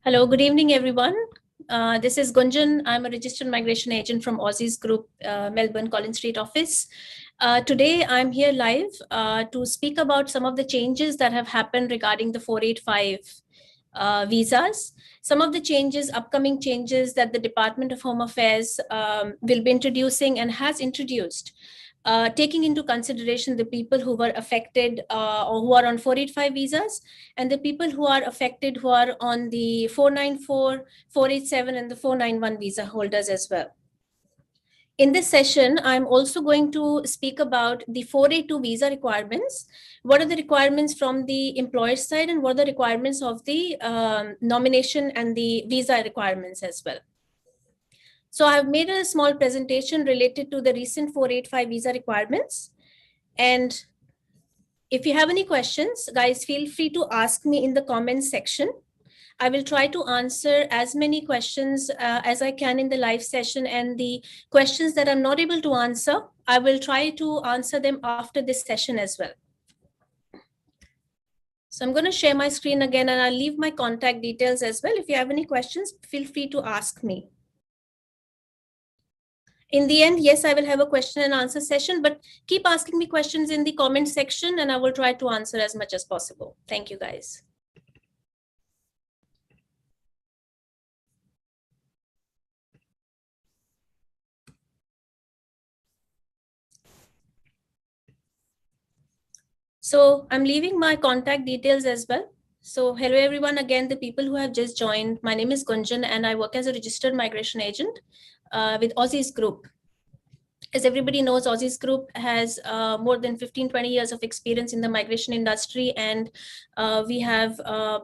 Hello, good evening, everyone. This is Gunjan. I'm a registered migration agent from Aussizz Group, Melbourne, Collins Street office. Today, I'm here live to speak about some of the changes that have happened regarding the 485 visas. Some of the changes, upcoming changes that the Department of Home Affairs will be introducing and has introduced. Taking into consideration the people who were affected or who are on 485 visas and the people who are affected who are on the 494, 487 and the 491 visa holders as well. In this session, I'm also going to speak about the 482 visa requirements. What are the requirements from the employer side and what are the requirements of the nomination and the visa requirements as well. So I've made a small presentation related to the recent 485 visa requirements. And if you have any questions, guys, feel free to ask me in the comments section. I will try to answer as many questions as I can in the live session, and the questions that I'm not able to answer, I will try to answer them after this session as well. So I'm going to share my screen again and I'll leave my contact details as well. If you have any questions, feel free to ask me. In the end, yes, I will have a question and answer session, but keep asking me questions in the comment section and I will try to answer as much as possible. Thank you, guys. So I'm leaving my contact details as well. So hello, everyone. Again, the people who have just joined, my name is Gunjan and I work as a registered migration agent with Aussizz Group. As everybody knows, Aussizz Group has more than 15-20 years of experience in the migration industry, and we have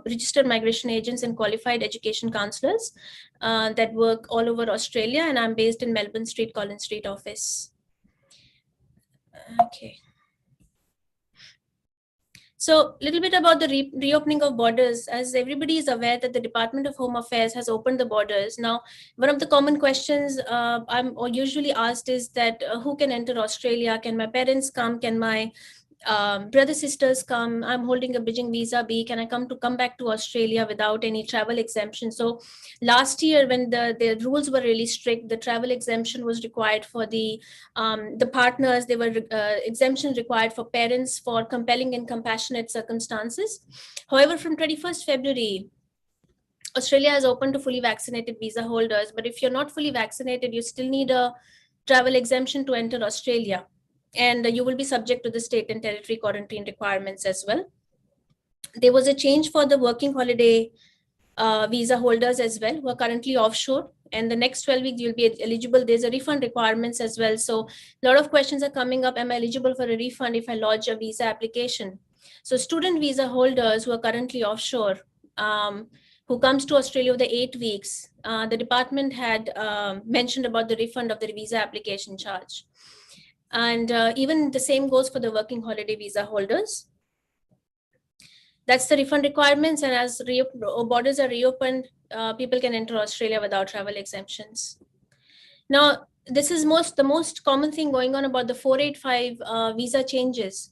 registered migration agents and qualified education counselors that work all over Australia, and I'm based in Melbourne Street, Collins Street office. Okay. So a little bit about the reopening of borders. As everybody is aware that the Department of Home Affairs has opened the borders. Now, one of the common questions I'm usually asked is that who can enter Australia? Can my parents come? Can my brother sisters come? I'm holding a bridging visa B. Can I come back to Australia without any travel exemption? So last year when the rules were really strict, the travel exemption was required for the partners. There were exemptions required for parents for compelling and compassionate circumstances. However, from 21st February, Australia has opened to fully vaccinated visa holders, but if you're not fully vaccinated, you still need a travel exemption to enter Australia. And you will be subject to the state and territory quarantine requirements as well. There was a change for the working holiday visa holders as well, who are currently offshore. And the next 12 weeks, you'll be eligible. There's a refund requirements as well. So a lot of questions are coming up. Am I eligible for a refund if I lodge a visa application? So student visa holders who are currently offshore, who comes to Australia over the 8 weeks, the department had mentioned about the refund of the visa application charge. And even the same goes for the working holiday visa holders. That's the refund requirements. And as borders are reopened, people can enter Australia without travel exemptions. Now, this is the most common thing going on about the 485 visa changes.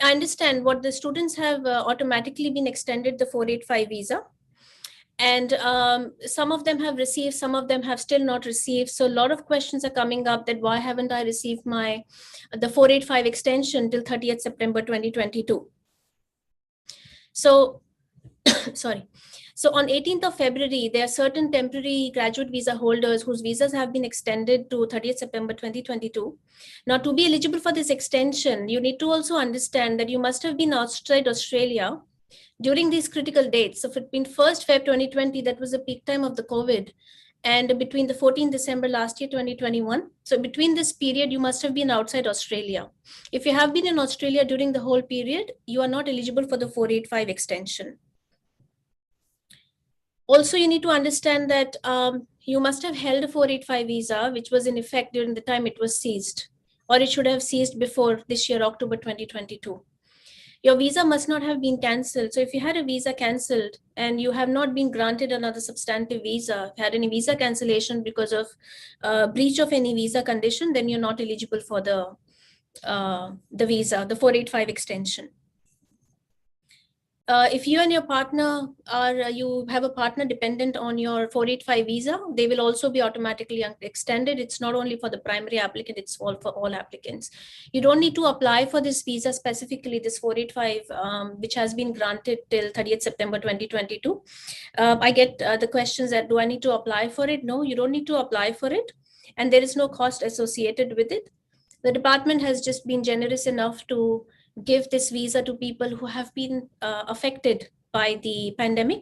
I understand what the students have automatically been extended the 485 visa. And some of them have received, some of them have still not received. So a lot of questions are coming up that why haven't I received the 485 extension till 30th September 2022. So, sorry. So on 18th of February, there are certain temporary graduate visa holders whose visas have been extended to 30th September 2022. Now, to be eligible for this extension, you need to also understand that you must have been outside Australia during these critical dates. So between 1st Feb 2020, that was the peak time of the COVID, and between the 14th December last year, 2021. So between this period, you must have been outside Australia. If you have been in Australia during the whole period, you are not eligible for the 485 extension. Also, you need to understand that you must have held a 485 visa, which was in effect during the time it was seized, or it should have ceased before this year, October 2022. Your visa must not have been cancelled. So if you had a visa cancelled and you have not been granted another substantive visa, had any visa cancellation because of breach of any visa condition, then you're not eligible for the visa, the 485 extension. If you and your partner you have a partner dependent on your 485 visa, they will also be automatically extended. It's not only for the primary applicant, it's all for all applicants. You don't need to apply for this visa specifically, this 485, which has been granted till 30th September 2022. I get the questions that, do I need to apply for it? No, you don't need to apply for it. And there is no cost associated with it. The department has just been generous enough to give this visa to people who have been affected by the pandemic,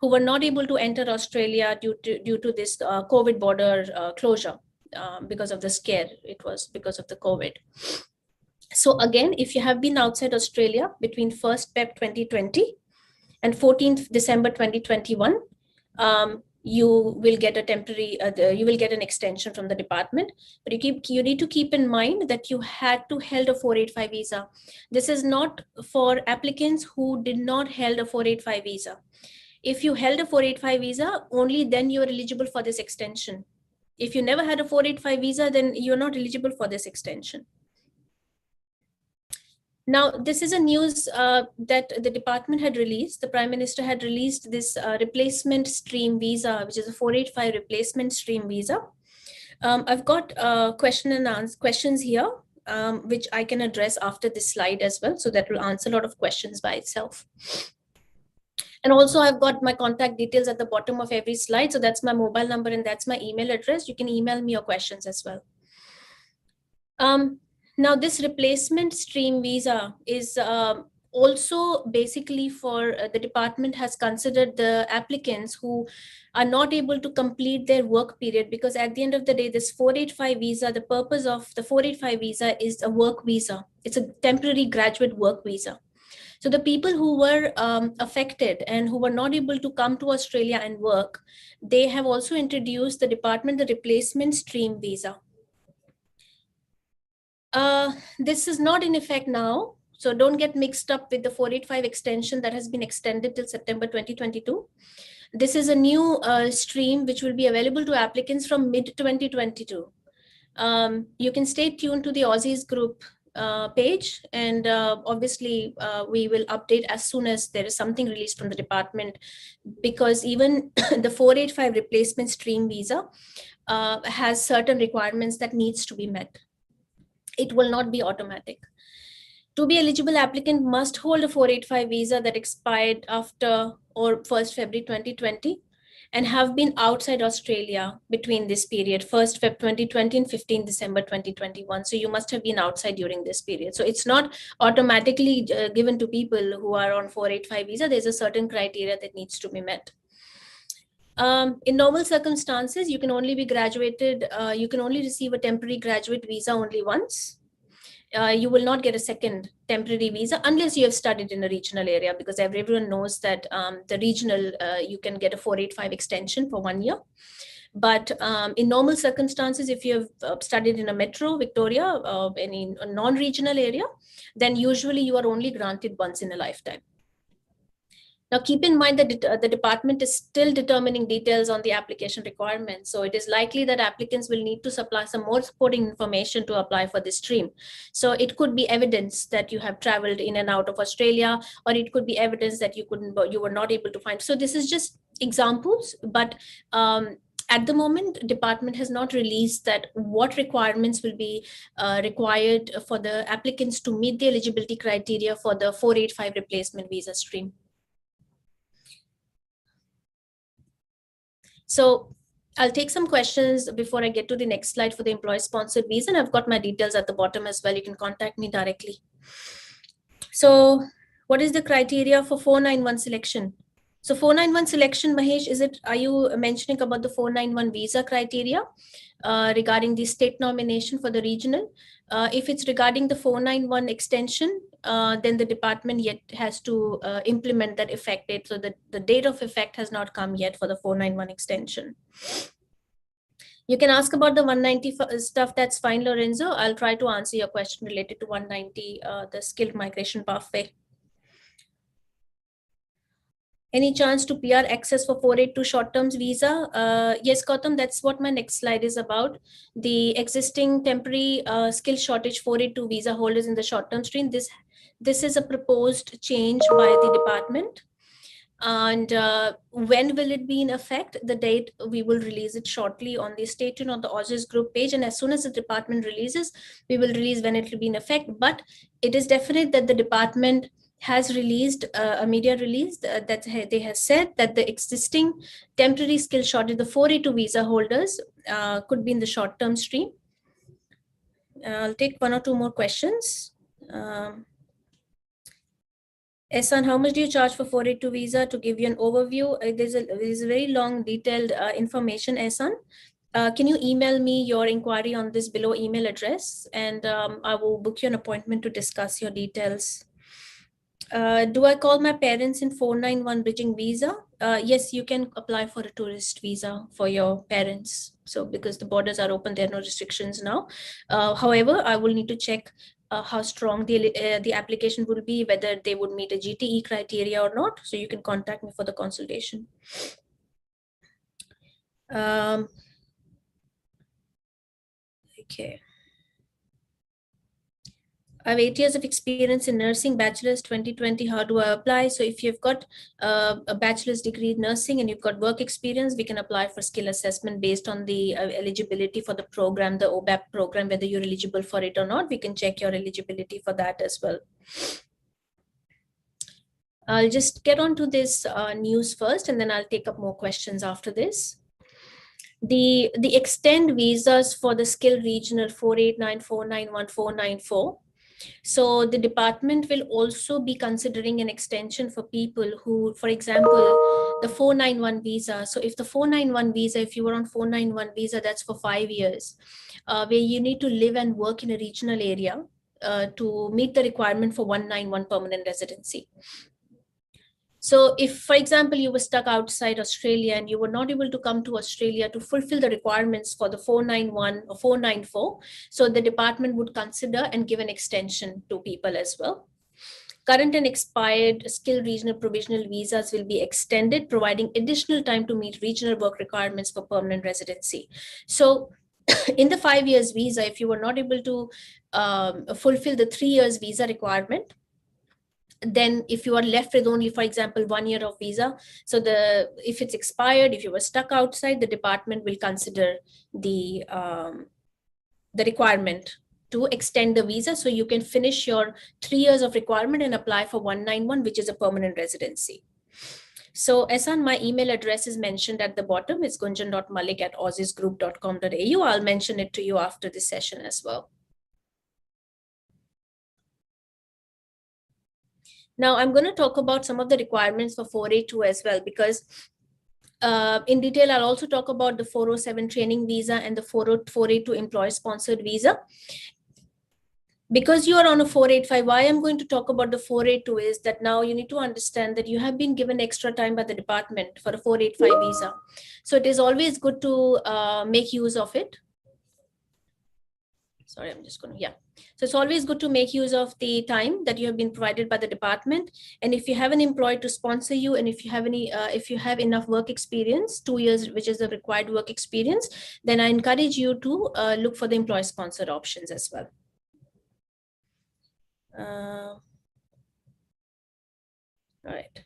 who were not able to enter Australia due to this COVID border closure because of the scare. It was because of the COVID. So again, if you have been outside Australia between 1st Feb 2020 and 14th December 2021, you will get a temporary, you will get an extension from the department. But you need to keep in mind that you had to held a 485 visa. This is not for applicants who did not held a 485 visa. If you held a 485 visa, only then you are eligible for this extension. If you never had a 485 visa, then you're not eligible for this extension. Now, this is a news that the department had released. The Prime Minister had released this replacement stream visa, which is a 485 replacement stream visa. I've got question and answer questions here, which I can address after this slide as well. So that will answer a lot of questions by itself. And also I've got my contact details at the bottom of every slide. So that's my mobile number and that's my email address. You can email me your questions as well. Now, this replacement stream visa is also basically for the department has considered the applicants who are not able to complete their work period, because at the end of the day, this 485 visa, the purpose of the 485 visa is a work visa. It's a temporary graduate work visa. So the people who were affected and who were not able to come to Australia and work, they have also introduced the department the replacement stream visa. This is not in effect now, so don't get mixed up with the 485 extension that has been extended till September 2022. This is a new stream which will be available to applicants from mid-2022. You can stay tuned to the Aussizz group page, and obviously we will update as soon as there is something released from the department, because even the 485 replacement stream visa has certain requirements that needs to be met. It will not be automatic. To be eligible, applicant must hold a 485 visa that expired after or 1st February 2020 and have been outside Australia between this period, 1st Feb 2020 and 15 December 2021. So you must have been outside during this period. So it's not automatically given to people who are on 485 visa. There's a certain criteria that needs to be met. In normal circumstances, you can only be graduated, you can only receive a temporary graduate visa only once. You will not get a second temporary visa unless you have studied in a regional area, because everyone knows that the regional, you can get a 485 extension for 1 year. But in normal circumstances, if you have studied in a metro, Victoria, any non-regional area, then usually you are only granted once in a lifetime. Now, keep in mind that the department is still determining details on the application requirements. So it is likely that applicants will need to supply some more supporting information to apply for this stream. So it could be evidence that you have traveled in and out of Australia, or it could be evidence that you were not able to find. So this is just examples, but at the moment, department has not released that what requirements will be required for the applicants to meet the eligibility criteria for the 485 replacement visa stream. So I'll take some questions before I get to the next slide for the employer-sponsored visa, and I've got my details at the bottom as well. You can contact me directly. So what is the criteria for 491 selection? So 491 selection, Mahesh, are you mentioning about the 491 visa criteria regarding the state nomination for the regional? If it's regarding the 491 extension, then the department yet has to implement that effect date. So the date of effect has not come yet for the 491 extension. You can ask about the 190 stuff. That's fine, Lorenzo. I'll try to answer your question related to 190, the skilled migration pathway. Any chance to PR access for 482 short-term visa? Yes, Gautam, that's what my next slide is about. The existing temporary skill shortage 482 visa holders in the short-term stream. This is a proposed change by the department. And when will it be in effect? The date, we will release it shortly on the Stay Tuned on the Aussizz group page. And as soon as the department releases, we will release when it will be in effect. But it is definite that the department has released a media release that they have said that the existing temporary skill shortage, the 482 visa holders could be in the short-term stream. I'll take one or two more questions. Ehsan, how much do you charge for 482 visa? To give you an overview, there's a very long detailed information, Ehsan. Can you email me your inquiry on this below email address, and I will book you an appointment to discuss your details. Do I call my parents in 491 bridging visa? Yes, you can apply for a tourist visa for your parents. So because the borders are open, there are no restrictions now. However, I will need to check how strong the application will be, whether they would meet a GTE criteria or not. So you can contact me for the consultation. Okay. I have 8 years of experience in nursing, bachelor's 2020. How do I apply? So if you've got a bachelor's degree in nursing and you've got work experience, we can apply for skill assessment based on the eligibility for the program, the OBAP program, whether you're eligible for it or not. We can check your eligibility for that as well. I'll just get on to this news first, and then I'll take up more questions after this. The extend visas for the skill regional 489, 491, 494. So the department will also be considering an extension for people who, for example, the 491 visa. So if the 491 visa, if you were on 491 visa, that's for 5 years, where you need to live and work in a regional area to meet the requirement for 191 permanent residency. So if, for example, you were stuck outside Australia and you were not able to come to Australia to fulfill the requirements for the 491 or 494, so the department would consider and give an extension to people as well. Current and expired skill regional provisional visas will be extended, providing additional time to meet regional work requirements for permanent residency. So in the 5 years visa, if you were not able to fulfill the 3 years visa requirement, then if you are left with only, for example, 1 year of visa, so if it's expired, if you were stuck outside, the department will consider the requirement to extend the visa, so you can finish your 3 years of requirement and apply for 191, which is a permanent residency. So Ehsan, my email address is mentioned at the bottom. It's gunjan.malik@aussizzgroup.com.au. I'll mention it to you after this session as well. Now I'm going to talk about some of the requirements for 482 as well, because in detail, I'll also talk about the 407 training visa and the 482 employer sponsored visa. Because you are on a 485, why I'm going to talk about the 482 is that now you need to understand that you have been given extra time by the department for a 485 visa. So it is always good to make use of it. Sorry, I'm just going to, So it's always good to make use of the time that you have been provided by the department. And if you have an employee to sponsor you, and if you have if you have enough work experience, 2 years, which is the required work experience, then I encourage you to look for the employer sponsored options as well. All right.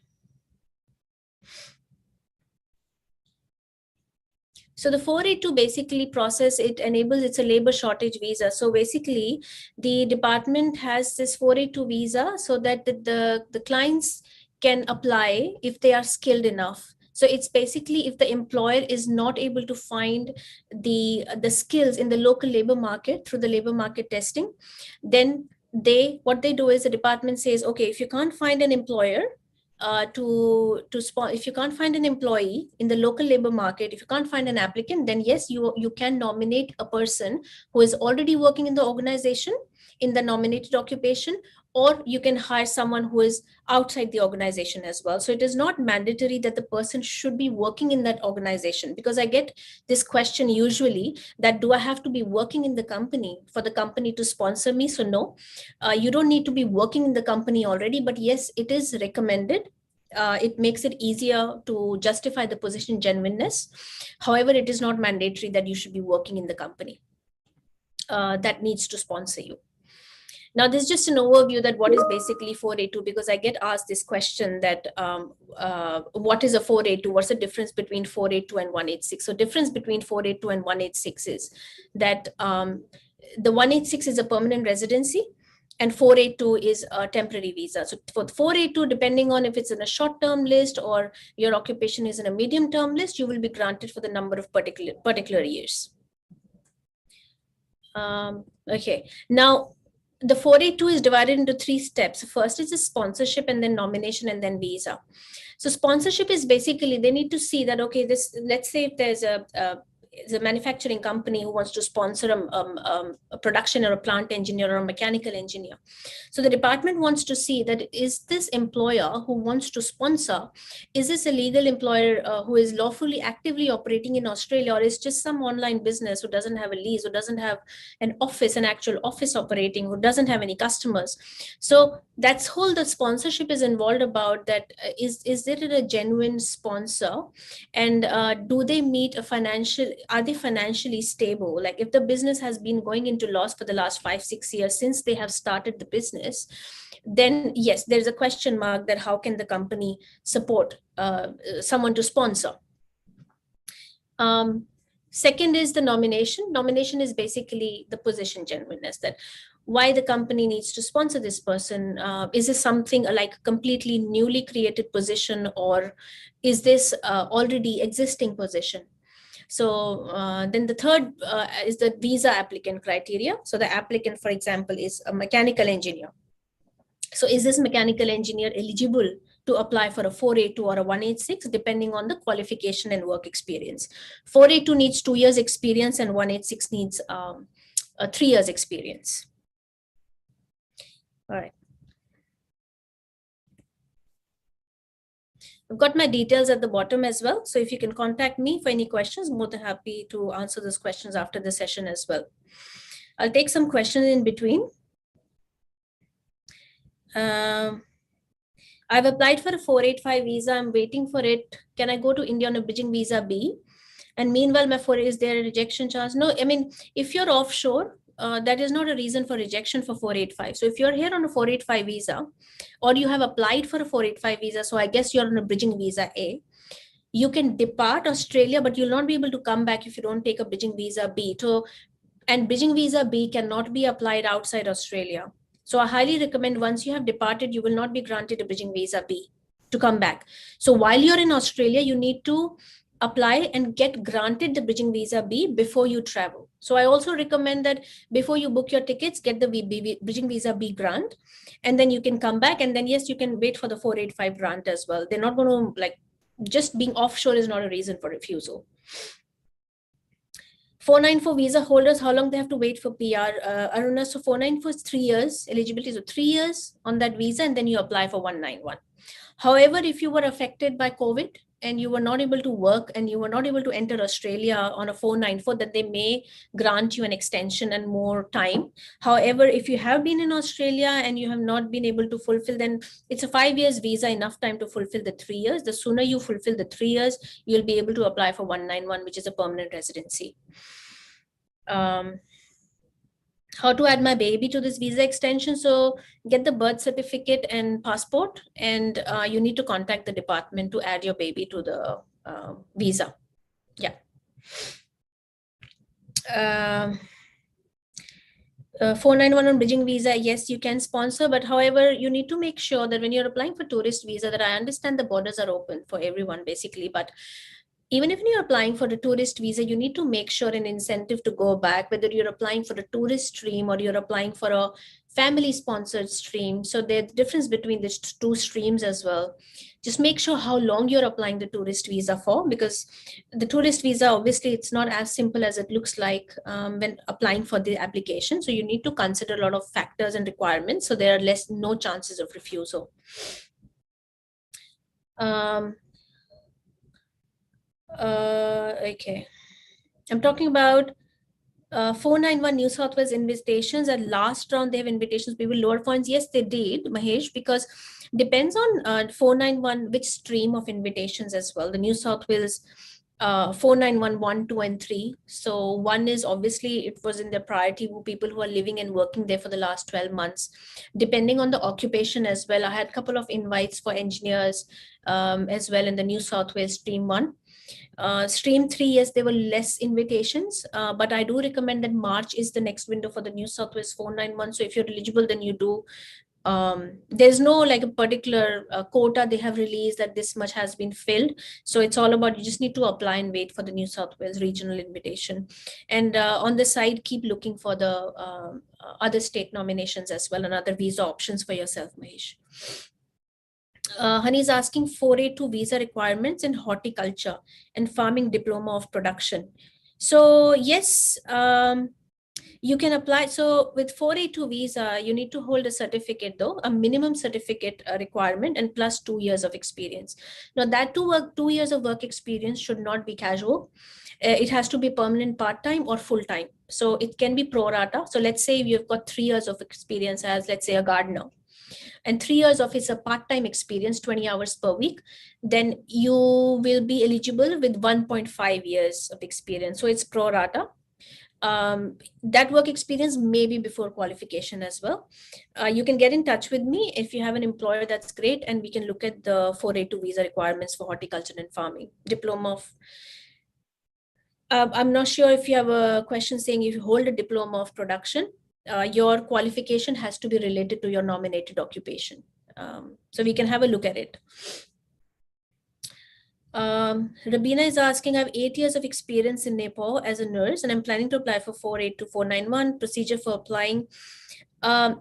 So the 482 basically process, it enables, it's a labor shortage visa. So basically the department has this 482 visa so that the clients can apply if they are skilled enough. So it's basically if the employer is not able to find the skills in the local labor market through the labor market testing, then what they do is the department says, okay, if you can't find an employer, if you can't find an employee in the local labor market, if you can't find an applicant, then yes, you can nominate a person who is already working in the organization in the nominated occupation, or you can hire someone who is outside the organization as well. So it is not mandatory that the person should be working in that organization, because I get this question usually that, do I have to be working in the company for the company to sponsor me? So no, you don't need to be working in the company already, but yes, it is recommended It makes it easier to justify the position genuineness. However, it is not mandatory that you should be working in the company that needs to sponsor you. Now, this is just an overview that what is basically 482, because I get asked this question that what is a 482? What's the difference between 482 and 186? So difference between 482 and 186 is that the 186 is a permanent residency and 482 is a temporary visa. So for 482, depending on if it's in a short-term list or your occupation is in a medium-term list, you will be granted for the number of particular years. Okay, now the 482 is divided into 3 steps. First is the sponsorship, and then nomination, and then visa. So sponsorship is basically, they need to see that, okay, this, let's say if there's a manufacturing company who wants to sponsor a production or a plant engineer or a mechanical engineer. So the department wants to see that, is this employer who wants to sponsor, is this a legal employer who is lawfully actively operating in Australia, or is just some online business who doesn't have a lease, who doesn't have an office, an actual office operating, who doesn't have any customers. So that's whole the sponsorship is involved about that. Is it a genuine sponsor, and do they meet a financial, are they financially stable? Like if the business has been going into loss for the last 5-6 years since they have started the business, then yes, there's a question mark that how can the company support someone to sponsor. Second is the nomination. Nomination is basically the position genuineness, that why the company needs to sponsor this person. Is this something like a completely newly created position, or is this already existing position? So then the third is the visa applicant criteria. So the applicant, for example, is a mechanical engineer. So is this mechanical engineer eligible to apply for a 482 or a 186, depending on the qualification and work experience? 482 needs 2 years experience and 186 needs 3 years experience. All right. I've got my details at the bottom as well. So if you can contact me for any questions, more than happy to answer those questions after the session as well. I'll take some questions in between. I've applied for a 485 visa. I'm waiting for it. Can I go to India on a bridging visa B? And meanwhile, my 4, is there a rejection chance? No, I mean, if you're offshore, that is not a reason for rejection for 485. So if you're here on a 485 visa, or you have applied for a 485 visa, so I guess you're on a bridging visa A, you can depart Australia, but you'll not be able to come back if you don't take a bridging visa B. So, and bridging visa B cannot be applied outside Australia. So I highly recommend, once you have departed, you will not be granted a bridging visa B to come back. So while you're in Australia, you need to apply and get granted the bridging visa B before you travel. So I also recommend that before you book your tickets, get the bridging visa B grant, and then you can come back, and then yes, you can wait for the 485 grant as well. They're not going to, like, just being offshore is not a reason for refusal. 494 visa holders, how long they have to wait for PR? Aruna, so 494 is 3 years eligibility, so 3 years on that visa, and then you apply for 191. However, if you were affected by COVID and you were not able to work and you were not able to enter Australia on a 494, then they may grant you an extension and more time. However, if you have been in Australia and you have not been able to fulfill, then it's a 5 years visa, enough time to fulfill the 3 years. The sooner you fulfill the 3 years, you'll be able to apply for 191, which is a permanent residency. How to add my baby to this visa extension? So get the birth certificate and passport, and you need to contact the department to add your baby to the visa. Yeah. 491 on bridging visa, yes, you can sponsor, but however, you need to make sure that when you're applying for tourist visa, that I understand the borders are open for everyone basically, but even if you're applying for a tourist visa, you need to make sure an incentive to go back, whether you're applying for a tourist stream or you're applying for a family sponsored stream. So there's difference between these 2 streams as well. Just make sure how long you're applying the tourist visa for, because the tourist visa, obviously it's not as simple as it looks like when applying for the application. So you need to consider a lot of factors and requirements. So there are no chances of refusal. Okay, I'm talking about 491 New South Wales invitations, at last round they have invitations, people lower points. Yes, they did, Mahesh, because depends on 491 which stream of invitations as well. The New South Wales 491 1, 2 and 3. So one is obviously it was in the priority people who are living and working there for the last 12 months. Depending on the occupation as well, I had a couple of invites for engineers as well in the New South Wales stream 1. Stream 3, yes, there were less invitations, but I do recommend that March is the next window for the New South Wales 491. So if you're eligible, then you do. There's no like a particular quota they have released that this much has been filled. So it's all about, you just need to apply and wait for the New South Wales regional invitation. And on the side, keep looking for the other state nominations as well and other visa options for yourself, Mahesh. Honey is asking 482 visa requirements in horticulture and farming diploma of production. So yes, you can apply. So with 482 visa, you need to hold a certificate though, a minimum certificate requirement and plus 2 years of experience. Now that 2 years of work experience should not be casual. It has to be permanent part-time or full-time. So it can be pro rata. So let's say you've got 3 years of experience as, let's say, a gardener, and 3 years of it's a part-time experience, 20 hours per week, then you will be eligible with 1.5 years of experience. So it's pro rata. That work experience may be before qualification as well. You can get in touch with me if you have an employer, that's great, and we can look at the 482 visa requirements for horticulture and farming diploma of. I'm not sure if you have a question saying if you hold a diploma of production, your qualification has to be related to your nominated occupation. So we can have a look at it. Rabina is asking, I have 8 years of experience in Nepal as a nurse, and I'm planning to apply for 482 491. Procedure for applying.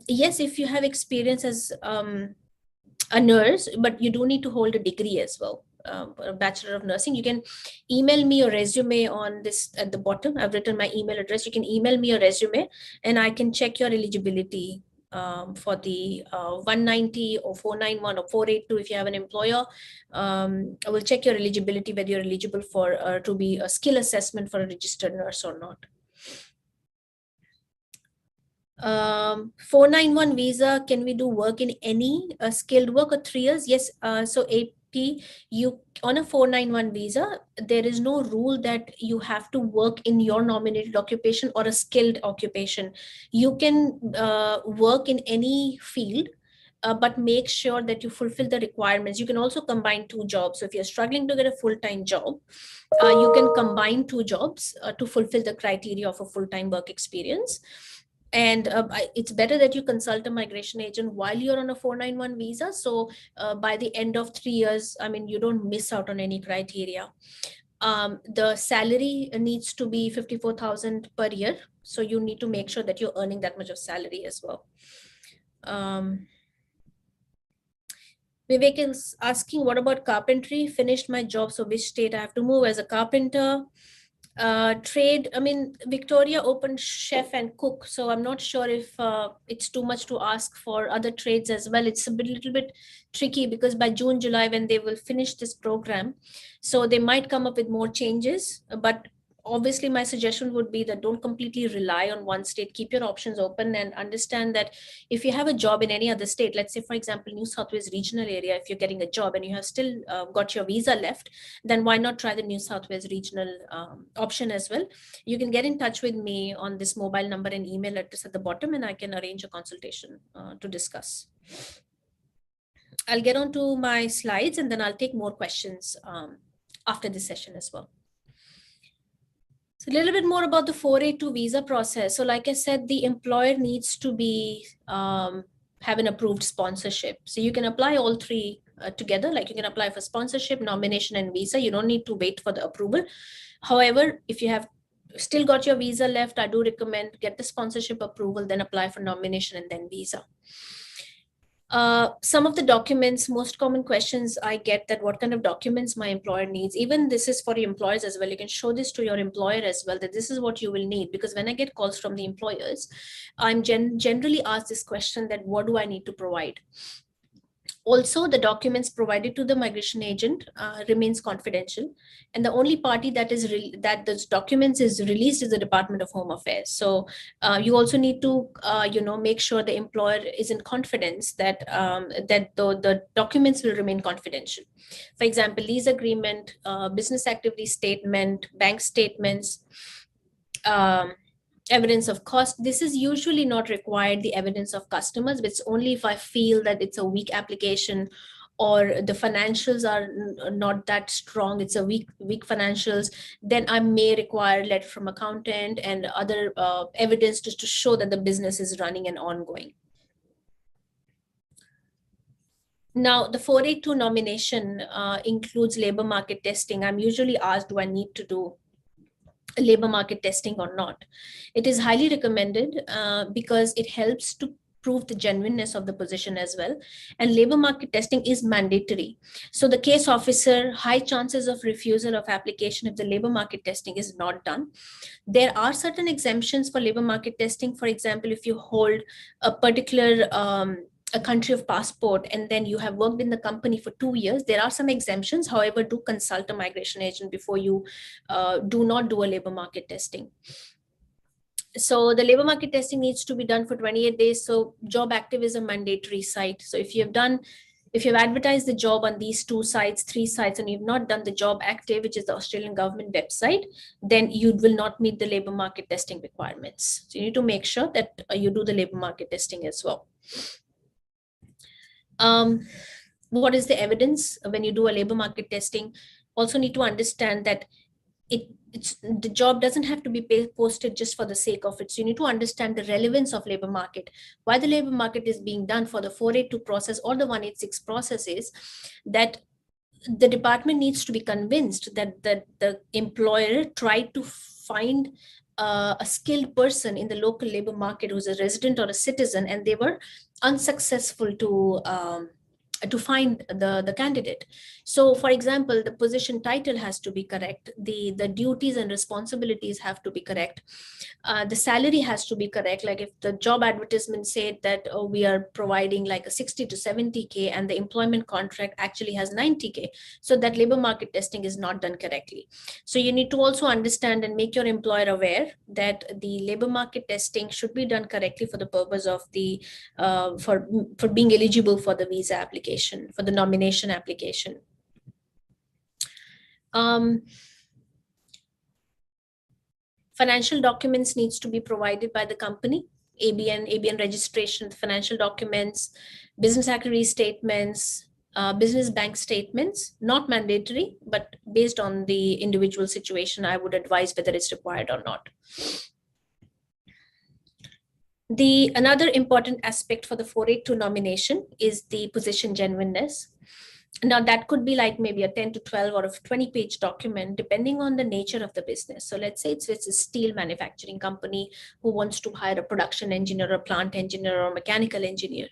Yes, if you have experience as a nurse, but you do need to hold a degree as well. A Bachelor of Nursing. You can email me your resume on this at the bottom. I've written my email address. You can email me your resume and I can check your eligibility for the 190 or 491 or 482 if you have an employer. I will check your eligibility, whether you're eligible for to be a skill assessment for a registered nurse or not. 491 visa, can we do work in any skilled work or 3 years? Yes. So AP, you on a 491 visa, there is no rule that you have to work in your nominated occupation or a skilled occupation. You can work in any field, but make sure that you fulfill the requirements. You can also combine 2 jobs. So if you're struggling to get a full-time job, you can combine 2 jobs to fulfill the criteria of a full-time work experience. And it's better that you consult a migration agent while you're on a 491 visa. So by the end of 3 years, I mean, you don't miss out on any criteria. The salary needs to be 54,000 per year. So you need to make sure that you're earning that much of salary as well. Vivek is asking, what about carpentry? Finished my job, so which state I have to move as a carpenter? Trade, I mean, Victoria opened chef and cook, so I'm not sure if it's too much to ask for other trades as well. It's a little bit tricky because by June, July, when they will finish this program, so they might come up with more changes. But obviously my suggestion would be that don't completely rely on one state. Keep your options open and understand that if you have a job in any other state, let's say for example New South Wales regional area, if you're getting a job and you have still got your visa left, then why not try the New South Wales regional option as well. You can get in touch with me on this mobile number and email address at the bottom, and I can arrange a consultation to discuss. I'll get on to my slides and then I'll take more questions after this session as well. So a little bit more about the 482 visa process. So like I said, the employer needs to be have an approved sponsorship. So you can apply all 3 together. Like you can apply for sponsorship, nomination, and visa. You don't need to wait for the approval. However, if you have still got your visa left, I do recommend get the sponsorship approval, then apply for nomination and then visa. Some of the documents, most common questions I get that what kind of documents my employer needs. Even this is for employers as well. You can show this to your employer as well, that this is what you will need. Because when I get calls from the employers, I'm generally asked this question that what do I need to provide? Also, the documents provided to the migration agent remains confidential, and the only party that is that those documents is released is the Department of Home Affairs. So you also need to make sure the employer is in confidence that the documents will remain confidential. For example, lease agreement, business activity statement, bank statements, um, evidence of cost. This is usually not required, the evidence of customers, but it's only if I feel that it's a weak application or the financials are not that strong, it's a weak financials, then I may require letter from accountant and other evidence just to show that the business is running and ongoing. Now, the 482 nomination includes labor market testing. I'm usually asked, do I need to do labor market testing or not? It is highly recommended because it helps to prove the genuineness of the position as well. And labor market testing is mandatory. So the case officer, high chances of refusal of application if the labor market testing is not done. There are certain exemptions for labor market testing. For example, if you hold a particular a country of passport and then you have worked in the company for 2 years, there are some exemptions. However, do consult a migration agent before you do not do a labor market testing. So the labor market testing needs to be done for 28 days. So Job Active is a mandatory site. So if you've advertised the job on these 2 sites, 3 sites, and you've not done the Job Active, which is the Australian government website, then you will not meet the labor market testing requirements. So you need to make sure that you do the labor market testing as well. What is the evidence when you do a labor market testing? Also need to understand that the job doesn't have to be posted just for the sake of it. So you need to understand the relevance of labor market, why the labor market is being done for the 482 process or the 186 process is that the department needs to be convinced that the employer tried to find a skilled person in the local labor market who's a resident or a citizen, and they were unsuccessful to find the candidate. So for example, the position title has to be correct, the duties and responsibilities have to be correct, the salary has to be correct. Like if the job advertisement said that we are providing like a 60 to 70K and the employment contract actually has 90K, so that labor market testing is not done correctly. So you need to also understand and make your employer aware that the labor market testing should be done correctly for the purpose of the for being eligible for the visa application, for the nomination application. Financial documents needs to be provided by the company, ABN registration, financial documents, business activity statements, business bank statements, not mandatory, but based on the individual situation, I would advise whether it's required or not. Another important aspect for the 482 nomination is the position genuineness. Now that could be like maybe a 10 to 12 or a 20-page document, depending on the nature of the business. So let's say it's a steel manufacturing company who wants to hire a production engineer, or plant engineer, or mechanical engineer.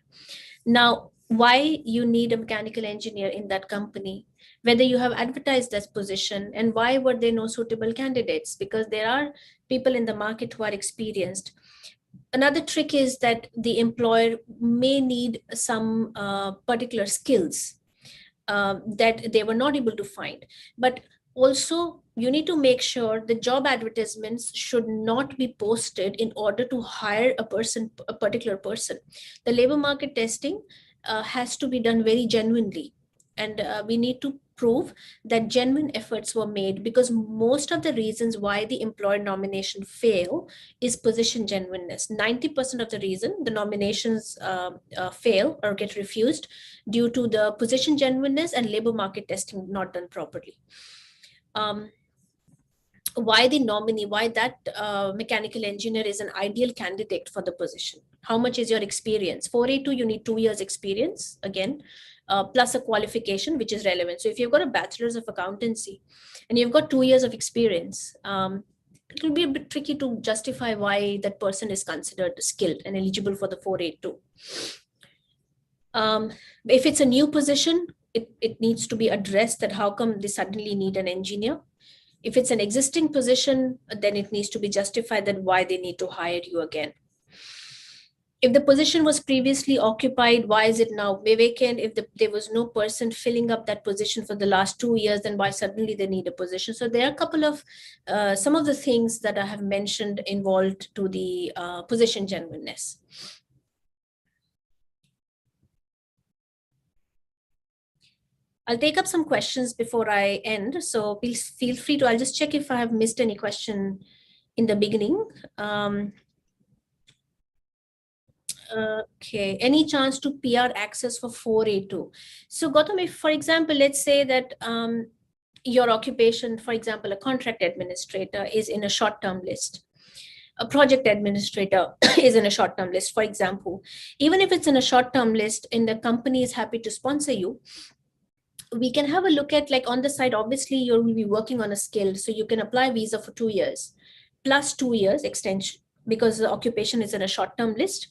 Now, why you need a mechanical engineer in that company, whether you have advertised this position, and why were there no suitable candidates? Because there are people in the market who are experienced. Another trick is that the employer may need some particular skills that they were not able to find. But also, you need to make sure the job advertisements should not be posted in order to hire a particular person. The labor market testing has to be done very genuinely. And we need to prove that genuine efforts were made, because most of the reasons why the employer nomination fail is position genuineness. 90% of the reason the nominations fail or get refused due to the position genuineness and labor market testing not done properly. Why the nominee, why that mechanical engineer is an ideal candidate for the position? How much is your experience? 482, you need 2 years experience, again, plus a qualification which is relevant. So if you've got a bachelor's of accountancy and you've got 2 years of experience, it will be a bit tricky to justify why that person is considered skilled and eligible for the 482. If it's a new position, it needs to be addressed that how come they suddenly need an engineer. If it's an existing position, then it needs to be justified that why they need to hire you again. if the position was previously occupied, why is it now vacant? If there was no person filling up that position for the last 2 years, then why suddenly they need a position? So there are a couple of some of the things that I have mentioned involved to the position genuineness. I'll take up some questions before I end. So please feel free to, I'll just check if I have missed any question in the beginning. Okay, any chance to PR access for 482? So Gautam, if for example, let's say that your occupation, for example, a contract administrator is in a short-term list. A project administrator is in a short-term list, for example. Even if it's in a short-term list and the company is happy to sponsor you, we can have a look at, like, on the side, obviously you will be working on a skill, so you can apply visa for 2 years plus 2 years extension because the occupation is in a short-term list.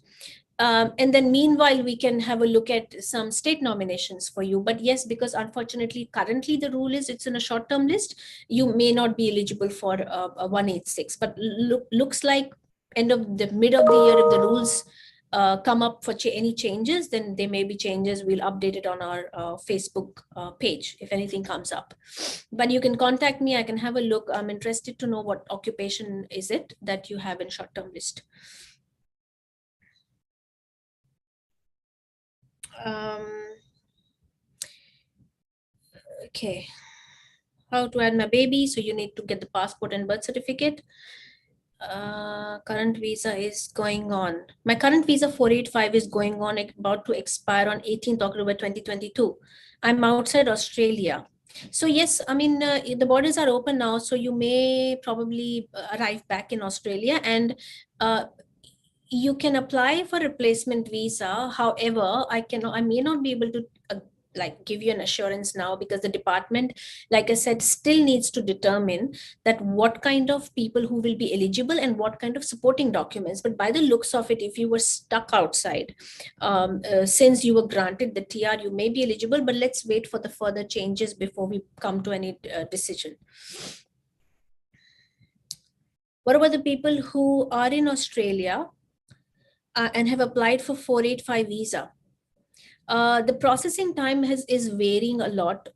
And then meanwhile, we can have a look at some state nominations for you. But yes, because unfortunately, currently the rule is it's in a short-term list, you may not be eligible for a 186. But looks like mid of the year, if the rules come up for any changes, then there may be changes. We'll update it on our Facebook page if anything comes up. But you can contact me. I can have a look. I'm interested to know what occupation is it that you have in short-term list. Okay, how to add my baby? So you need to get the passport and birth certificate. Current visa is going on. My current visa 485 is going on, about to expire on 18th October 2022. I'm outside Australia. So yes, I mean, the borders are open now, so you may probably arrive back in Australia, and you can apply for replacement visa. However, I may not be able to like give you an assurance now, because the department, like I said, still needs to determine that what kind of people who will be eligible and what kind of supporting documents. But by the looks of it, if you were stuck outside, since you were granted the TR, you may be eligible, but let's wait for the further changes before we come to any decision. What about the people who are in Australia and have applied for 485 visa? The processing time is varying a lot.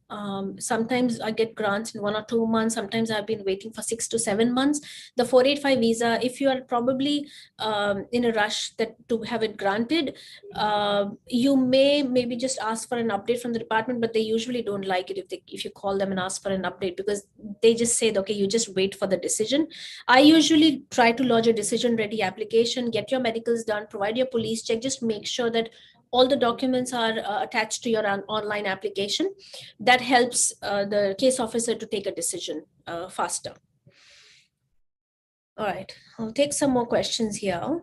Sometimes I get grants in 1 or 2 months. Sometimes I've been waiting for 6 to 7 months. The 485 visa, if you are probably in a rush to have it granted, you may maybe just ask for an update from the department, but they usually don't like it if you call them and ask for an update, because they just say, okay, you just wait for the decision. I usually try to lodge a decision ready application, get your medicals done, provide your police check, just make sure that all the documents are attached to your online application. That helps the case officer to take a decision faster. All right, I'll take some more questions here.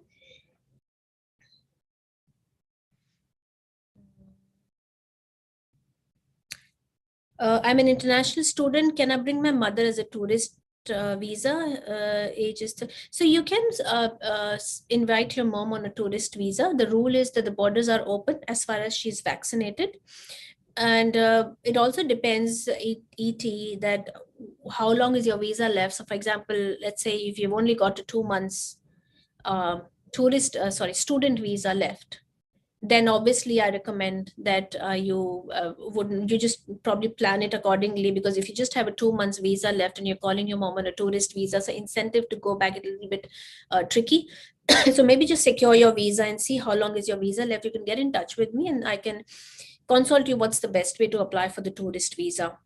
I'm an international student. Can I bring my mother as a tourist visa? So you can invite your mom on a tourist visa. The rule is that the borders are open as far as she's vaccinated, and it also depends, ET, that how long is your visa left. So for example, let's say if you've only got a 2 months student visa left, then obviously I recommend that you just probably plan it accordingly, because if you just have a 2 months visa left and you're calling your mom on a tourist visa, so incentive to go back is a little bit tricky. So maybe just secure your visa and see how long is your visa left. You can get in touch with me and I can consult you what's the best way to apply for the tourist visa.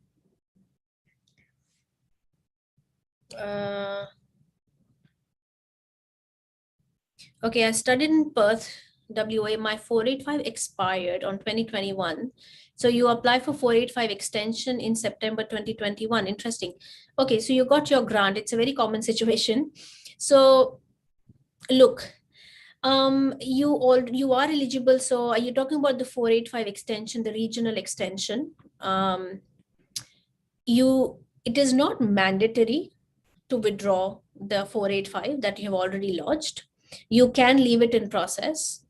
Okay, I studied in Perth, WA. My 485 expired on 2021. So you apply for 485 extension in September 2021. Interesting. Okay, so you got your grant. It's a very common situation. So look, you are eligible. So are you talking about the 485 extension, the regional extension? It is not mandatory to withdraw the 485 that you have already lodged. You can leave it in process.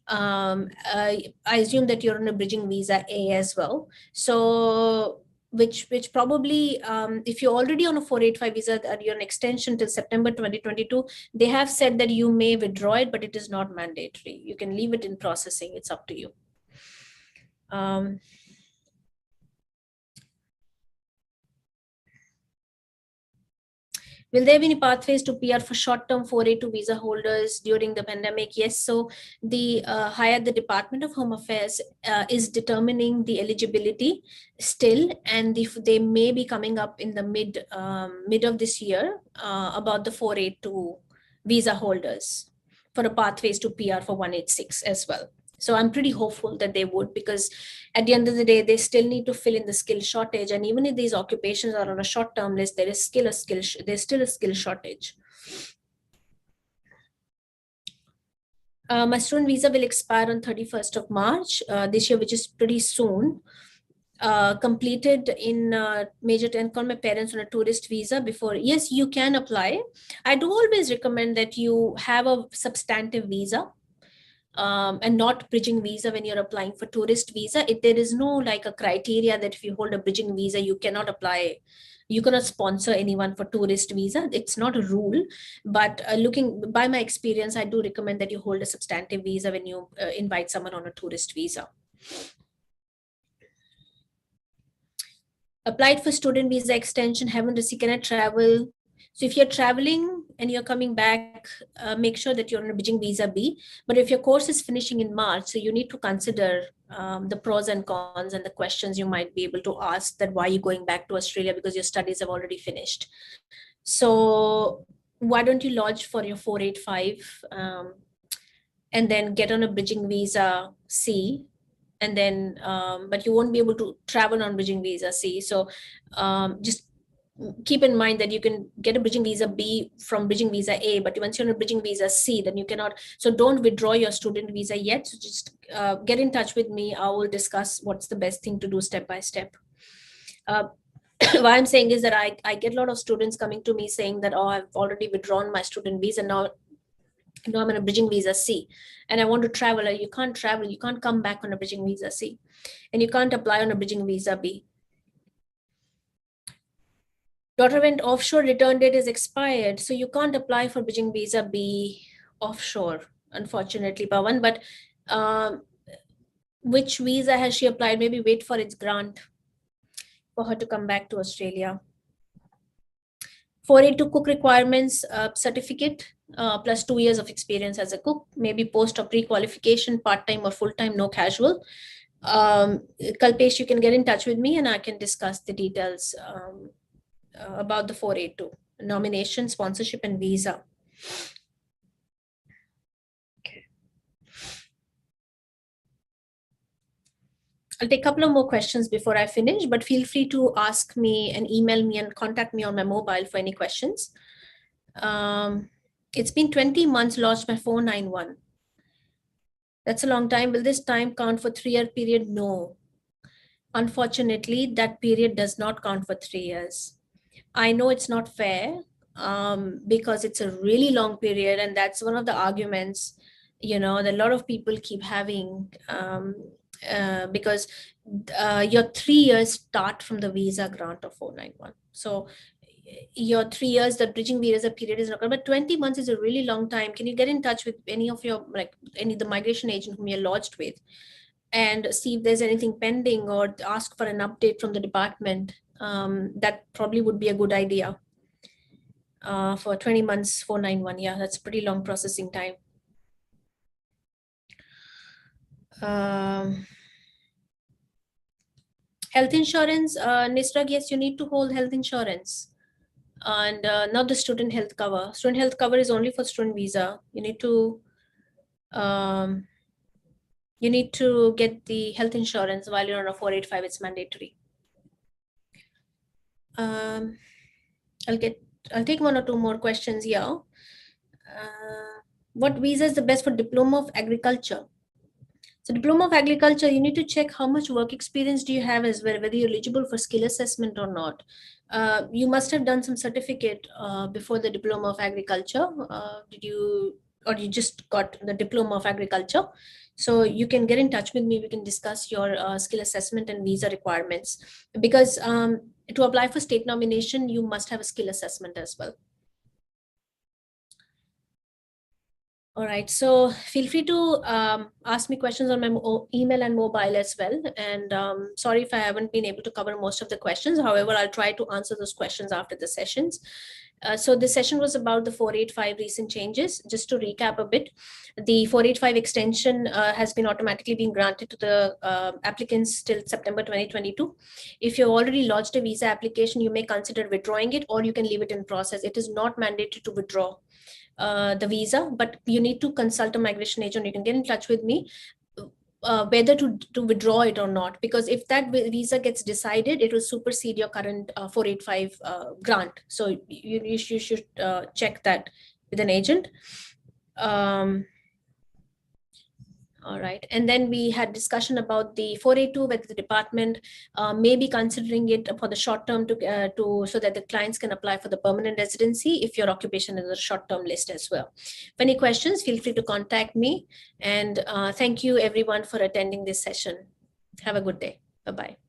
I assume that you're on a bridging visa A as well. So which probably, if you're already on a 485 visa and you're an extension till September 2022, they have said that you may withdraw it, but it is not mandatory. You can leave it in processing. It's up to you. Will there be any pathways to PR for short-term 482 visa holders during the pandemic? Yes. So the higher the Department of Home Affairs is determining the eligibility still, and they may be coming up in the mid of this year about the 482 visa holders for a pathways to PR for 186 as well. So I'm pretty hopeful that they would, because at the end of the day, they still need to fill in the skill shortage. And even if these occupations are on a short-term list, there's still a skill shortage. My student visa will expire on 31st of March this year, which is pretty soon. Completed in Major 10, call my parents on a tourist visa before. Yes, you can apply. I do always recommend that you have a substantive visa. And not bridging visa when you're applying for tourist visa. There is no like a criteria that if you hold a bridging visa, you cannot apply, you cannot sponsor anyone for tourist visa. It's not a rule, but looking by my experience, I do recommend that you hold a substantive visa when you invite someone on a tourist visa. Applied for student visa extension, haven't received, can I travel? So if you're traveling and you're coming back, make sure that you're on a bridging visa B. But if your course is finishing in March, so you need to consider the pros and cons and the questions you might be able to ask, that why are you going back to Australia, because your studies have already finished. So why don't you lodge for your 485 and then get on a bridging visa C, and then but you won't be able to travel on bridging visa C. So just keep in mind that you can get a bridging visa B from bridging visa A, but once you're on a bridging visa C, then you cannot. So don't withdraw your student visa yet. So just get in touch with me. I will discuss what's the best thing to do step by step. What I'm saying is that I get a lot of students coming to me saying that, oh, I've already withdrawn my student visa. Now I'm on a bridging visa C and I want to travel. You can't travel. You can't come back on a bridging visa C, and you can't apply on a bridging visa B. Daughter went offshore, return date is expired. So you can't apply for bridging visa B offshore, unfortunately, Pawan. But which visa has she applied? Maybe wait for its grant for her to come back to Australia. 482 cook requirements certificate plus 2 years of experience as a cook, maybe post or pre-qualification, part-time or full-time, no casual. Kalpesh, you can get in touch with me and I can discuss the details about the 482 nomination, sponsorship, and visa. Okay. I'll take a couple of more questions before I finish, but feel free to ask me and email me and contact me on my mobile for any questions. It's been 20 months, lost my 491. That's a long time. Will this time count for 3-year period? No. Unfortunately, that period does not count for 3 years. I know it's not fair because it's a really long period, and that's one of the arguments, that a lot of people keep having because your 3 years start from the visa grant of 491. So your 3 years, the bridging visa period is not good, but 20 months is a really long time. Can you get in touch with any of your, the migration agent whom you're lodged with, and see if there's anything pending, or ask for an update from the department? That probably would be a good idea. For 20 months, 491. Yeah, that's pretty long processing time. Health insurance, Nisrag, yes, you need to hold health insurance, and not the student health cover. Student health cover is only for student visa. You need to get the health insurance while you're on a 485. It's mandatory. I'll take 1 or 2 more questions here. What visa is the best for diploma of agriculture? So diploma of agriculture, you need to check how much work experience do you have as well, whether you're eligible for skill assessment or not. You must have done some certificate before the diploma of agriculture. Or you just got the diploma of agriculture? So you can get in touch with me. We can discuss your skill assessment and visa requirements, because to apply for state nomination, you must have a skill assessment as well. All right, so feel free to ask me questions on my email and mobile as well. And sorry if I haven't been able to cover most of the questions. However, I'll try to answer those questions after the sessions. So this session was about the 485 recent changes. Just to recap a bit, the 485 extension has been automatically being granted to the applicants till September 2022. If you've already lodged a visa application, you may consider withdrawing it, or you can leave it in process. It is not mandated to withdraw the visa, but you need to consult a migration agent. You can get in touch with me whether to withdraw it or not, because if that visa gets decided, it will supersede your current 485 grant. So you should check that with an agent. All right, and then we had discussion about the 482, whether the department may be considering it for the short term to so that the clients can apply for the permanent residency if your occupation is a short term list as well. For any questions, feel free to contact me. And thank you everyone for attending this session. Have a good day. Bye-bye.